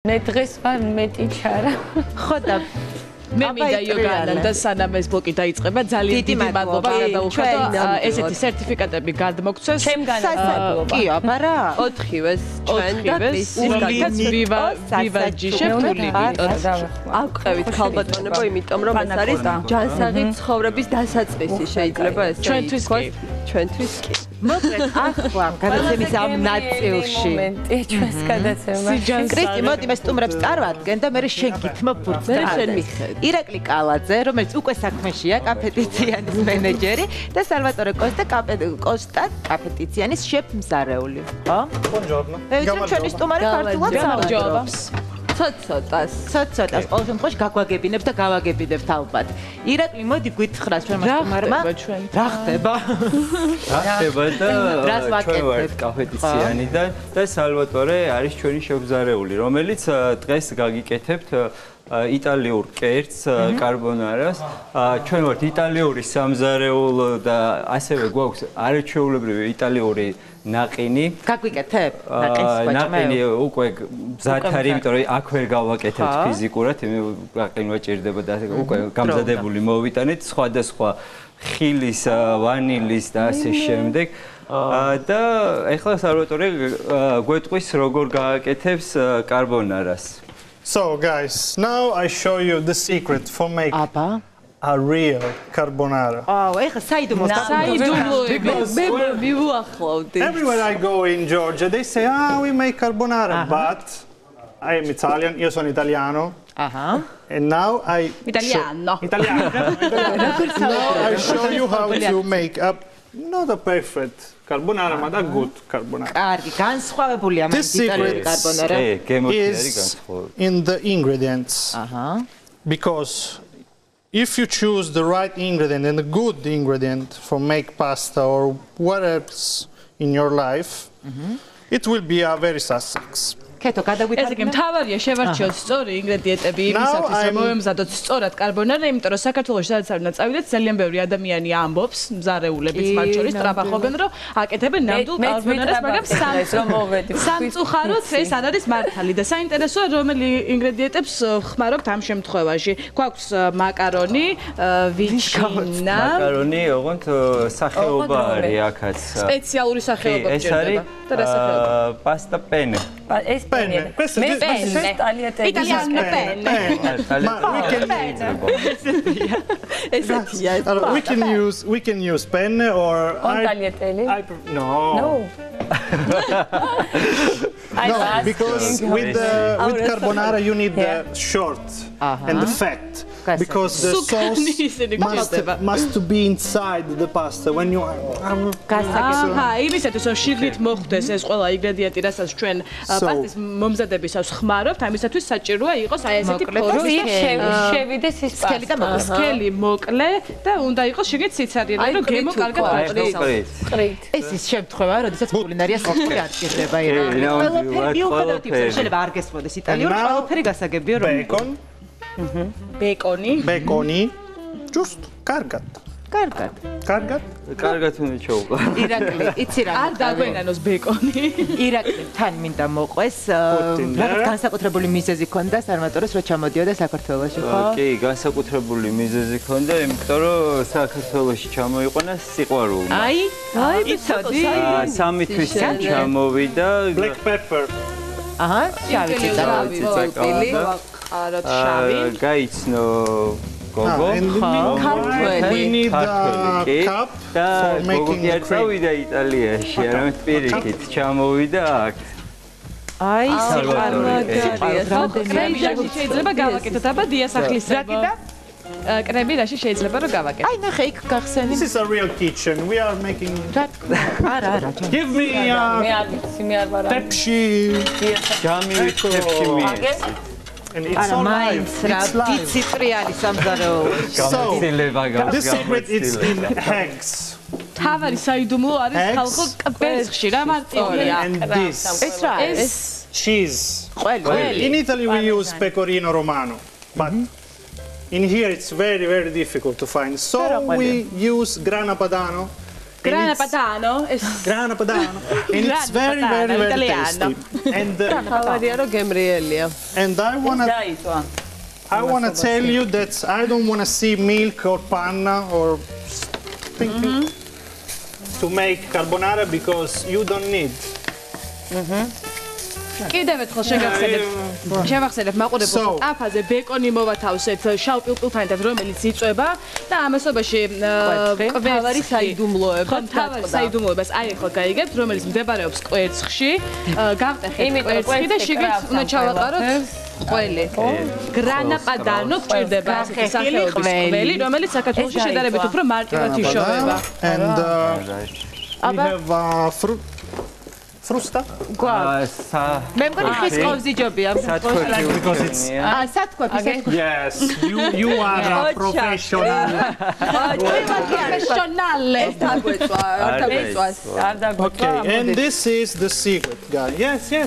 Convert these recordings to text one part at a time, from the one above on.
მე დღეს ვარ მეტი ჩარა. ხოდა მე მინდა იოგანა და სანამ ეს ბლოკი დაიწყება ძალიან დიდი მადლობა გადაუხადო ესეთი სერტიფიკატები გადმოგცეს ჩემგან კი აბარა 4-ვეს ჩვენ და სულიკაც ვივა ჯიშეფული აკვევით ხალბატონებო იმიტომ რომ ეს არის ჯანსაღი ცხოვრების დასაწყისი შეიძლება ეს ჩვენთვის კი ჩვენთვის კი მოკლედ ახლა გადაცემის ამ ნაწილში მომენტი ჩვენს გადაცემა კრისტი მოდი მე სტუმრებს წარვადგენ და მე შენ გითმობ ბურთს შენ მიხედ ირაკლი კალაძე, რომელიც უკვე საქმეშია, კაფეტიციანის მენეჯერი და სალვატორე კოსტა კაფეტიციანის შეფმზარეული. ხო? Buongiorno. ჩვენი სტუმარი ქართულად გამარჯობა. ცოტ-ცოტას. ცოტ-ცოტას ყოველ შემთხვევაში გაგვაგებინებს და გავაგებინებთ ალბათ. ირაკლი, მოდი გვითხრა ჩვენმა სტუმარმა. რა ხდება? რა ხდება და ჩვენ ვართ კაფეტიციანიდან და სალვატორე არის ჩვენი შეფმზარეული, რომელიც დღეს გაგიკეთებთ იტალიურ კერძს კარბონარას. ჩვენ ვართ იტალიური სამზარეულო და ასევე გვაქვს არაჩვეულებრივი იტალიური ნაყინი. გაგვიკეთებ? ნაყინი უკვე მზად არის, იმიტომ რომ აქ ვერ გავაკეთებთ ფიზიკურად, ნაყინი ვაჭირდება და უკვე გამზადებული მოვიტანეთ სხვადასხვა ხილის, ვანილის და ასე შემდეგ. და ეხლა სალვატორე გვეტყვის როგორ გააკეთებს კარბონარას. So guys, now I show you the secret for making a real carbonara. ეხლა საიდუმლოს Everywhere I go in Georgia, they say, we make carbonara, but I am Italian, io sono italiano. And now I Italiano. Now I show you how to make not a perfect carbonara, but a good carbonara. კარგი, განსხვავებულია This secret is in the ingredients. Because if you choose the right ingredient and a good ingredient for make pasta or what else in your life, it will be a very success. კეთო გადაგვიტანე. ესე იგი მთავარია შევარჩიოთ სწორი ინგრედიენტები იმისათვის რომ მოვემზადოთ სწორად კარბონარა, იმიტომ რომ საქართველოში სადაც არ უნდა წავიდეთ, ძალიან ბევრი ადამიანი ამბობს, მზარეულებიც მათ შორის ტრაბახობენ, რომ აკეთებენ ნამდვილ კარბონარას, მაგრამ სამწუხაროდ ეს არ არის მართალი და საინტერესოა რომელი ინგრედიენტებს ხმარობთ ამ შემთხვევაში. გვაქვს მაკარონი, ვიჩინა. მაკარონი, ოღონდ სახეობა არის აქაც. სპეციალური სახეობა გჭირდება. და რა სახეობა? პასტა პენე. ეს პენე. Italiano penne. We can use penne or no. No, because with carbonara you need the short and the fat. Because the sauce must be inside the pasta when you იმისათვის რომ შიგნით მოხვდეს ეს ყველა ინგრედიენტი, რასაც ჩვენ პასტის მომზადებისას ხმარობთ, ამისათვის საჭიროა იყოს აი ესეთი ფორმის შევიდეს ის პასტა. სქელი მოკლე და უნდა იყოს შიგნით სიცარიელი, რომ გემო კარგად ყრით. ეს ის შემთხვევა, როდესაც კულინარია საქმე არ გჭირდება ირაკლი. მიუხედავად იმისა, შეიძლება არ გესწროდეს იტალიურად, ყველაფერი გასაგებია რომ ბეკონი. Just კარგად. კარგად უნდა ჩაუყვა. ირაკლი, იცი რა? არ დაგვენანოს ბეკონი. ირაკლი თან მინდა მოყვეს, რაღაც განსაკუთრებული მიზეზი ქონდა სალვატორეს რომ ჩამოდიოდა საქართველოში, ხო? კი, განსაკუთრებული მიზეზი ქონდა, იმიტომ რომ საქართველოში ჩამოიყვანა სიყვარულმა. აი, ვიცოდი. 3 თვის წინ ჩამოვიდა. Black pepper. შავი წიწაკა. არად შავი. გაიცნო გოგო. We need a cup for making the cream. წავიდა იტალიაში, არამედ პირიქით ჩამოვიდა აქ. აი, კრემი შეიძლება გავაკეთოთ, აბა დიასახლის რაკიდა? კრემი რაში შეიძლება რომ გავაკეთოთ? აი, ნახე იქ გახსენი. This is a real kitchen. We are making. არა. Give me Pepsi. ჯამივით Pepsi მიეცი. And it's all live. It's live. Ციტრიანი სამზარეულო. The secret is in eggs. თავარი საიდუმლო არის ხალხო კბერცხში რა მარტივია. And this. ეს რა არის? Cheese. In Italy we use pecorino romano, but in here it's very difficult to find. So we use grana padano Grana Padano. Grana Padano. And it's very, very, very tasty. And I want to tell you that I don't want to see milk or panna or thinking to make carbonara because you don't need. კიდევ ერთხელ შევახსენებ მაყურებელს აფაზე ბეკონი მოვათავსეთ შავ პილპილთან რომელიც იწვება და ამასობაში კვერცხი საიდუმლოება საიდუმლოებას აი ახლა გაიგებთ რომელიც მდებარეობს კვერცხში გავტეხეთ კვერცხი და შიგნით უნდა ჩავაყაროთ ყველი გრანა პადანო გჭირდება ასეთი სახეობის ყველი რომელიც საქართველოში შედარებით უფრო მარტივად იშოვება and we have frusta? მე მგონი ხის ყოვზი ჯობია because it's yes you are a professional okay and this is the secret guy yes right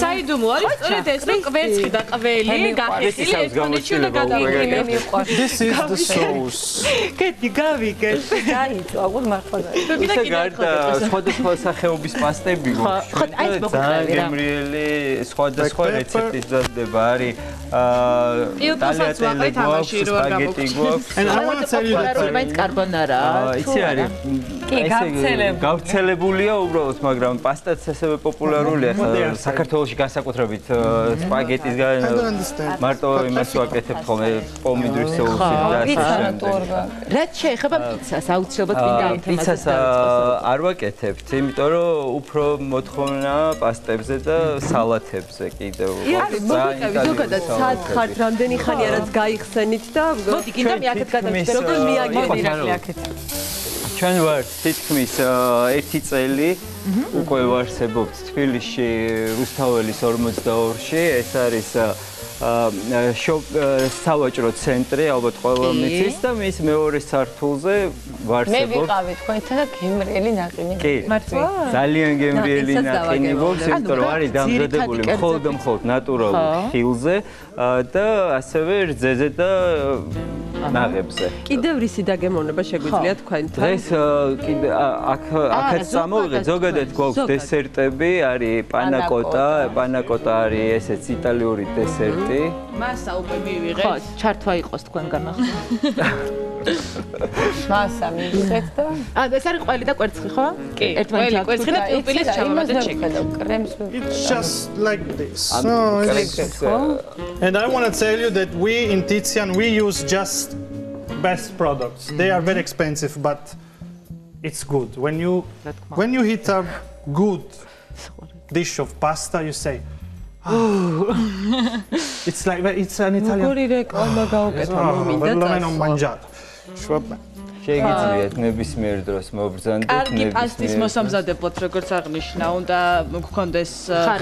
საიდუმლო არის სწორედ ეს რომ კვერცხი და ყველი გახეთილი ერთმანეთში უნდა გადაიქიმები this is the sauce კეთი გავიგეთ დაიწვა აგულ მართლა ისე გარდა სხვადასხვა სახეობის პასტები ხოთ აი ეს მოხდა გემრიელი სხვადასხვა რეცეპტის დადება არის პილპილსაც ვაყრით ამაში რო არ გამოგჩნდეს and I want to tell you that მაინც კარბონარა იცი არის გავრცელებულია უბრალოდ მაგრამ პასტაც ასევე პოპულარულია საქართველოში განსაკუთრებით სპაგეტისგან მარტო იმას ვაკეთებთ ხოლმე პომიდრის სოუსი და ასე შემდეგ რაც შეეხება პიცას აუცილებლად მინდა ამ თემაზე პიცას არ ვაკეთებთ იმიტომ რომ უფრო მოთხოვნა პასტებზე და სალათებზე კიდევ ზოგადად სათხართ რამდენი ხანია რაც გაიხსენით და მოდი კიდე მე აქეთ გადავიდე როგორ მიაგებინათ აქეთ ჩვენ ვართ თითქმის 1 წელი უკვე ვარსებობთ თბილისში რუსთაველის 42-ში ეს არის სავაჭრო ცენტრი ალბათ ყველამ იცის და მის მეორე სართულზე ვარსებობთ მე ვიყავი თქვენთან და გემრიელი ნაყინი მართლა ძალიან გემრიელი ნაყინი გვაქვს იმიტომ რომ არის დამზადებული მხოლოდ ნატურალურ ხილზე და ასევე რძეზე და ნაღებზე კიდევ რისი დაგემოვნება შეგვიძლია თქვენთან დღეს კიდე აქაც წამოვიღეთ ზოგადად გვაქვს დესერტები არის პანაკოტა არის ესეც იტალიური დესერტი მასა უკვე მივიღეთ ხო ჩართვა იყოს თქვენგან ახლა მასა მივიღეთ და ეს არის ყველი და კვერცხი ხო კი ყველი კვერცხი და პილპილის ჩავამატეთ შეგვიძლია it's just like this and I want to tell you that we in Tizian we use just best products they are very expensive but it's good when you eat a good dish of pasta you say it's like it's an Italian როგორი რეკლამა გავუკეთო მომინდა შეგიძლიათ ნებისმიერ დროს მობრძანდეთ კარგი პასტის მოსამზადებლად როგორც აღნიშნა უნდა გქონდეს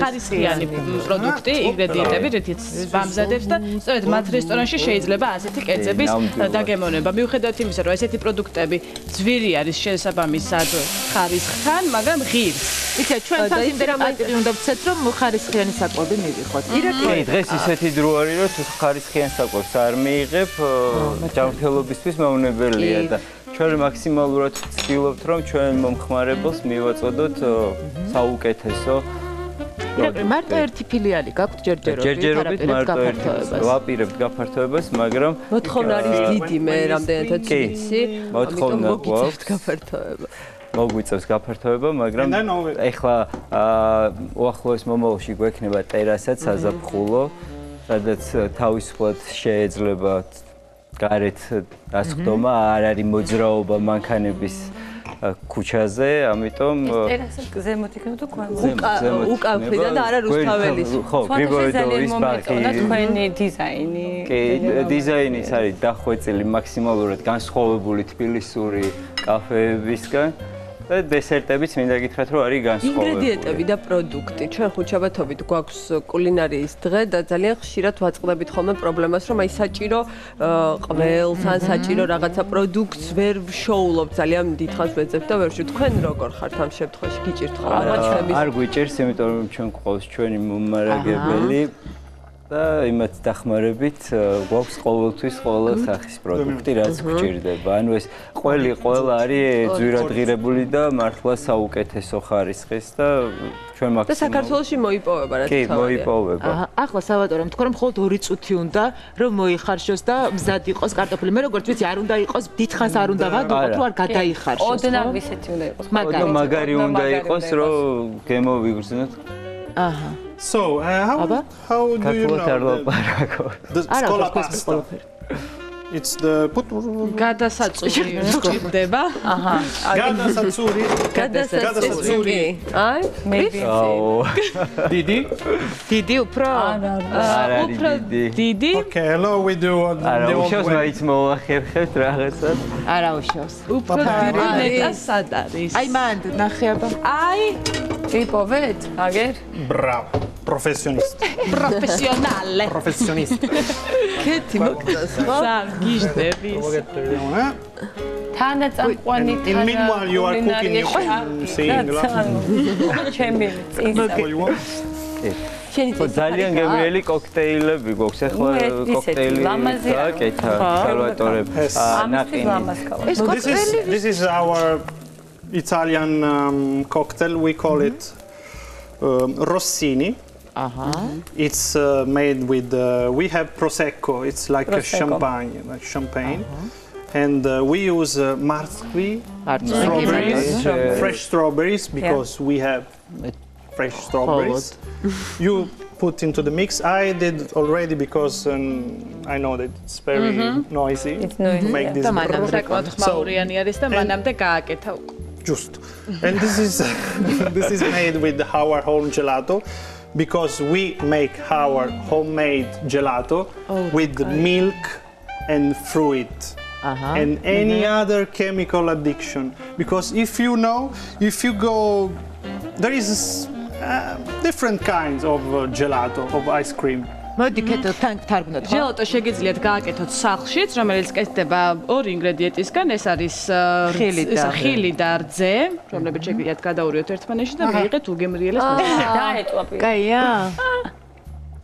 ხარისხიანი პროდუქტი ინგრედიენტები რითიც ვამზადებს და სწორედ მათ რესტორანში შეიძლება ასეთი კერძების დაგემოვნება მიუხედავად იმისა რომ ესეთი პროდუქტები ძვირი არის შესაბამისად ხარისხთან მაგრამ ღირს იცი ჩვენთან იმდენად უნდა ვცეთ რომ ხარისხიანი საკვები მივიღოთ კი დღეს ისეთი დრო არის რომ თუ ხარისხიან საკვებს არ მიიღებ ჯანმრთელობისთვის მეუნებელია და ჩვენ მაქსიმალურად ვცდილობთ რომ ჩვენ მომხმარებელს მივაწოდოთ საუკეთესო მარტო ერთი ფილიალი გაქვთ ჯერჯერობით მარტო ერთი ვაპირებთ გაფართოებას მაგრამ მოთხოვნა არის დიდი მე რამდენადაც ვიცი მოთხოვნა გვაქვს გაფართოება მოგვიწევს გაფართოება მაგრამ ეხლა უახლოეს მომავალში გვექნება ტერასაც საზაფხულო სადაც თავისუფლად შეიძლება გარეთ დასხდომა არ არის მოძრაობა მანქანების ქუჩაზე, ამიტომ ტერასზე ზემოთ იქნება თუ ქვემოთ? უკან მხრიდან და არა რუსთაველის. ხო, გრიბოედოვის ბაღი. თქვენი დიზაინი. კი, დიზაინის არის დახვეწილი მაქსიმალურად განსხვავებული თბილისური კაფეებისგან. და დესერტებიც მინდა გითხრათ რომ არის განსხვავებული. ინგრედიენტები და პროდუქტი. ჩვენ ხუთშაბათობით გვაქვს კულინარიის დღე და ძალიან ხშირად ვაწყდებით ხოლმე პრობლემას რომ აი საჭირო ყველს ან საჭირო რაღაცა პროდუქტს ვერ ვშოულობ ძალიან დიდხანს ვეძებ და ვერ შევ. თქვენ როგორ ხართ ამ შემთხვევაში? გიჭირთ ხოლმე არ გვიჭირს, იმიტომ რომ ჩვენ გვყავს ჩვენი მომარაგებელი და იმათ დახმარებით გვაქვს ყოველთვის ყველა სახის პროდუქტი, რაც გვჭირდება. ანუ ეს ყველა არის ძვირადღირებული და მართლა საუკეთესო ხარისხის და ჩვენ მაქსიმუმ და საქართველოში მოიპოვება რა თქმა უნდა. კი, მოიპოვება. ახლა სალვატორე თქვა რომ მხოლოდ 2 წუთი უნდა რომ მოიხარშოს და მზად იყოს კარტოფილი. მე როგორც ვიცი არ უნდა იყოს დიდხანს არ უნდა ვადუყოთ რომ არ გადაიხარშოს. ოდნავ ისეთი უნდა იყოს. მაგარი უნდა იყოს რომ გემოვიგრძნოთ. აჰა. So, how do you know the scola pasta? It's the გადასაწური ჭირდება. აჰა. გადასაწური. აი, maybe. დიდი უფრო? არა, დიდი. Okay, hello, we do on the old way. It's მოახერხებთ რაღაცას. არა უშავს. უფრო დიდი და სად არის? აი მანდ ნახე აბა. აი, იპოვეთ, აგერ? Bravo. Professionist. პროფესიონალე. Professionist. კეთი მოგწას ხო? გიჟდები. თანაწამყვანი In meanwhile, you are cooking, you seeing. ჩემი წინსა. ძალიან გემრიელი კოქტეილები გვაქვს. ახლა კოქტეილი გააკეთა სალვატორებს. This is our Italian cocktail. We call it Rossini. It's made with we have prosecco. It's like a champagne, and we use martwi, fresh strawberries because we have fresh strawberries. You put into the mix. I did already because I know that it's very noisy. It's noisy. To make this. საკმაოდ ხმაურიანი არის და მანამდე გააკეთა უკვე. Just, and this is made with our home gelato. Because we make our homemade gelato with milk and fruit and any other chemical addiction. Because if you go, there is different kinds of gelato, of ice cream. მოდი კეთო თარგმნოთ ხო? ჟელატო შეგიძლიათ გააკეთოთ სახლშიც, რომელიც კეთდება 2 ინგრედიენტისგან, ეს არის ხილი და რძე, რომლებიც შეგიძლიათ გადაურიოთ ერთმანეთში და მიიღეთ უგემრიელეს მოსა. დაეტყვა პირი. კაია.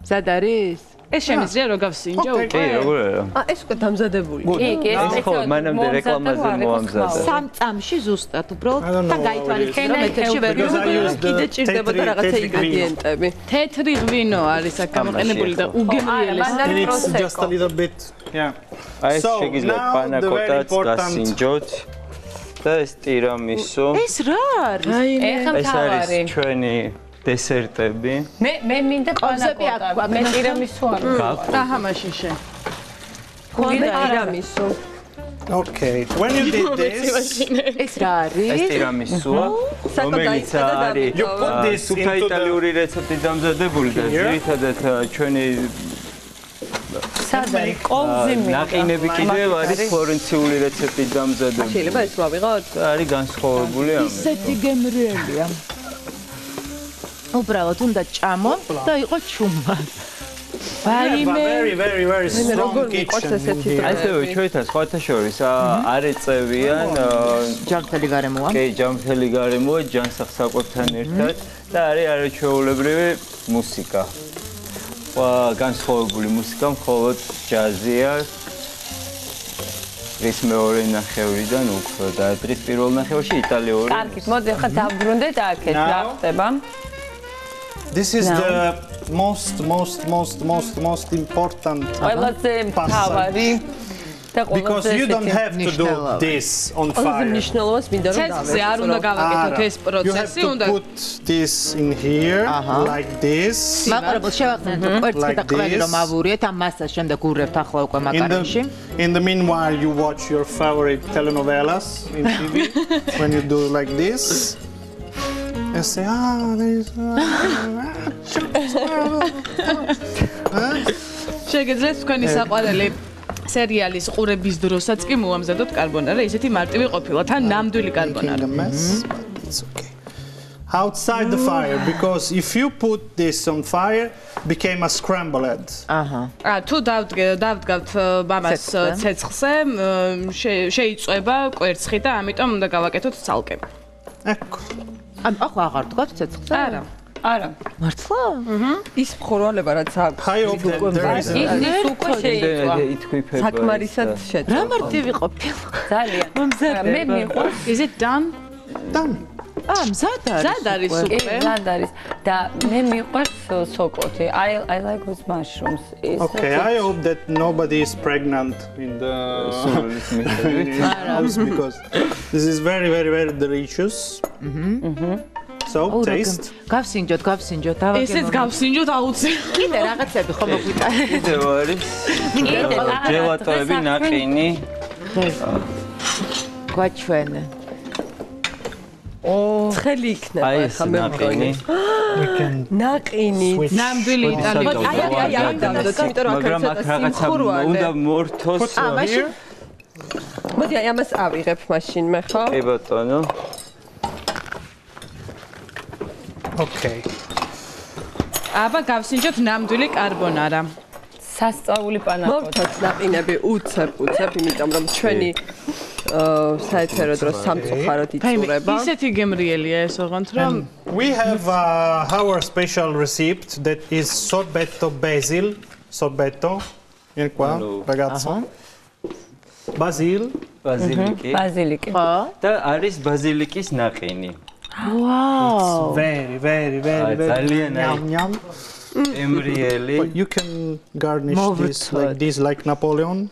მზად არის? ეს შემიძლია რო გავსინჯო უკვე? კი, როგორ არა. ეს უკვე დამზადებული. კი, ეს ხო მანამდე რეკლამაზე მოამზადა. 3 წამში ზუსტად უბრალოდ და გაითვალისწინე რომ ეთერში ვერ კიდე ჭირდება და რაღაცა ინგრედიენტები. თეთრი ღვინო არის აქ გამოყენებული და უგემრიელესი. It's just a little bit, yeah. აი ეს შეგიძლიათ პანაკოტაც გასინჯოთ და ეს ტირამისუ. ეს რა არის? ეხა ეს არის მთავარი. ჩვენი დესერტები. მე მინდა პანაკოტა, მე ტირამისუ არ გაქვთ? აჰა, მაშინ შე. ტირამისუ. Okay, when you did this, ეს რა არის? ეს ტირამისუა, რომელიც არის სუფთა იტალიური რეცეპტით დამზადებული და ძირითადად ჩვენი სად არის? კოლზი მე. ნაყინები კიდევ არის ფლორენციული რეცეპტით დამზადებული. შეიძლება ეს რა ვიღოთ? არის განსხვავებული ამით. ისეთი გემრიელია. უბრალოდ უნდა ჭამო და იყოს ჩუმად. very strong kitchen. ასევე ჩვენთან სხვათა შორის არ ეწევიან ჯანმრთელი გარემოა. კი, ჯანმრთელი გარემოა ჯანსაღსაკვებთან ერთად და არის არაჩვეულებრივი მუსიკა. განსხვავებული მუსიკა, მხოლოდ ჯაზია. ეს მეორე ნახევრიდან უფრო და დღის პირველ ნახევრში იტალიური. კარგით, მოდი ახლა დავბრუნდეთ აქეთ, რა ხდება? This is the most important ყველაზე მთავარი და because you don't have to do this on fire. მნიშვნელობას მინდა რომ ცეცხლზე არ უნდა გავაკეთოთ ეს You have პროცესი, to უნდა put this in here like this. მაყურებელს შევახსენებთ რომ კვერცხი და ყველი რომ ავურიეთ, ამ მასას შემდეგ ურევთ ახლა უკვე მაკარონში. In the meanwhile you watch your favorite telenovelas in TV when you do like this. And say, შეგეძლოთ თქვენი საყვარელი სერიალის ყურების დროსაც კი მოამზადოთ კარბონარა, ისეთი მარტივი ყოფილა, თან ნამდვილი კარბონარა. It's okay. Outside the fire, because if you put this on fire, became a scrambled egg. თუ დავდგავთ მამას ცეცხლზე, შეიწვება კვერცხი და ამიტომ უნდა გავაკეთოთ ცალკე. Ecco. ახლა აღარ თქვათ ცეცხლზე? არა. არა. მართლა? ის მხურვალება რაც აქვს. I hope that there is ის უკვე შეიწვა. ითქვიფება. საკმარისად შეწვა. რა მარტივი ყოფილა. ძალიან. მე მიყვარს. Is it done? done. მზად არის. მზად არის უკვე. მზად არის და მე მიყვარს სოკოთი. I like with mushrooms. Okay, I hope that nobody is pregnant in the house because this is very, very, very delicious. So, taste. გავსინჯოთ. ესეც გავსინჯოთ აუცილებლად. კიდე რაღაცები ხომ მოგვიტანე. კიდევ არის. ჯელატოები ნაყინი. გვაჩვენე. ცხელი იქნება აი ხა მე მგონი. We can ნაყინი. ნამდვილი იტალიური. მაგრამ აქ რაღაცა უნდა მორთოს. მაშინ მოდი აი ამას ავიღებ მაშინ მე ხო? კი ბატონო. Okay. აბა გავსინჯოთ ნამდვილი კარბონარა. სასწაული პანაკოტა. მოვთოთ ნაყინები უცებ, იმიტომ რომ ჩვენი საერთო დროს სამწუხაროდ იწურება. ისეთი გემრიელია ეს ოღონდ რომ We have our special recipe that is sorbetto basil. Sorbetto. Vieni qua, ragazzo. Basil. ბაზილიკი. და არის ბაზილიკის ნაყინი. Wow. Very, very, very, very ძალიან yum. ემრიელი. You can garnish this like Napoleon.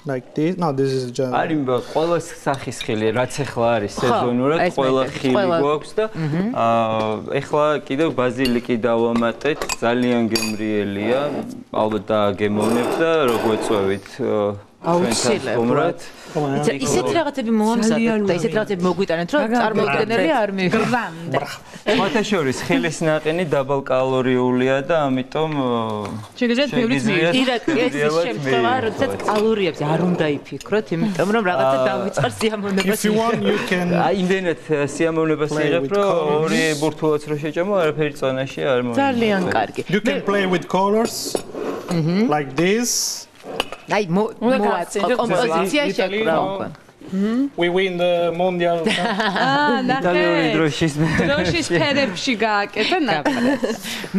Like this. No, this is just. არის ყველა სახის ხილი, რაც ახლა არის სეზონურად, ყველა ხილი გვაქვს და ახლა კიდევ ბაზილიკი დავამატეთ, ძალიან გემრიელია, ალბათ დააგემოვნებთ და როგორ წვევით აუცილებლად. ისეთი რაღაცები მოამზადეთ და ისეთი რაღაცები მოგვიტანეთ, რომ წარმოუდგენელი არ მივიღებთ. მოთაშორის ხილის ნაყინი დაბალკალორიულია და ამიტომ შეგიძლიათ ბევრიც მიიღოთ. ირაკლი ეს შემთხვევა, როდესაც კალორიებზე არ უნდა იფიქროთ, იმიტომ რომ რაღაცა დავიწყარ სიამოვნებას. If you want, you can. აი იმდენად სიამოვნებას იღებ, რომ ორი ბურთულაც რო შეჭამო, არაფერი წონაში არ მოიწევს. ძალიან კარგი. You can play with colors. Like this. აი მოაწყო კომპოზიცია შეკრა უკვე. We win the mondial. იტალიური დროშის ფერებში გააკეთა ნაყინი.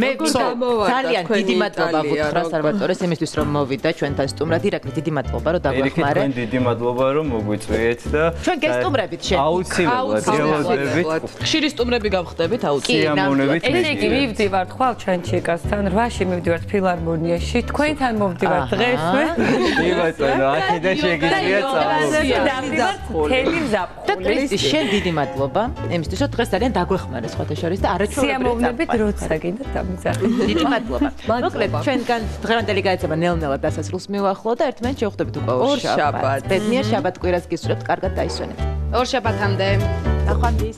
მე ძალიან დიდი მადლობა ვუთხრა სალვატორეს იმისთვის რომ მოვიდა ჩვენთან სტუმრად. ირაკლი დიდი მადლობა რომ დაგვეხმარე. თქვენ დიდი მადლობა რომ მოგვიწვიეთ და ჩვენ გესტუმრებით შენ. აუცილებლად გელოდებით. ხშირი სტუმრები გავხდებით აუცილებლად. სიამოვნებით. ესე იგი მივდივართ ხვალ ჩვენ ჩიკასთან 8-ში მივდივართ ფილარმონიაში. თქვენთან მოვდივართ დღესვე. კი ბატონო, აქედან შეგიძლიათ წავიდეთ. თელი ზაფხული. და კრისტი შენ დიდი მადლობა. იმისთვის რომ დღეს ძალიან დაგვეხმარე სხვათა შორის და არაჩვეულებრივი სიამოვნებით როცა გინდა დამიზარდე. დიდი მადლობა. მოკლედ ჩვენგან დღევანდელი გადაცემა ნელ-ნელა დასასრულს მივახლო და ერთმანეთს შევხვდებით უკვე ორ შაბათს. ბედნიერ შაბათ კვირას გისურვებთ, კარგად დაისვენეთ. ორ შაბათამდე. ნახვამდის.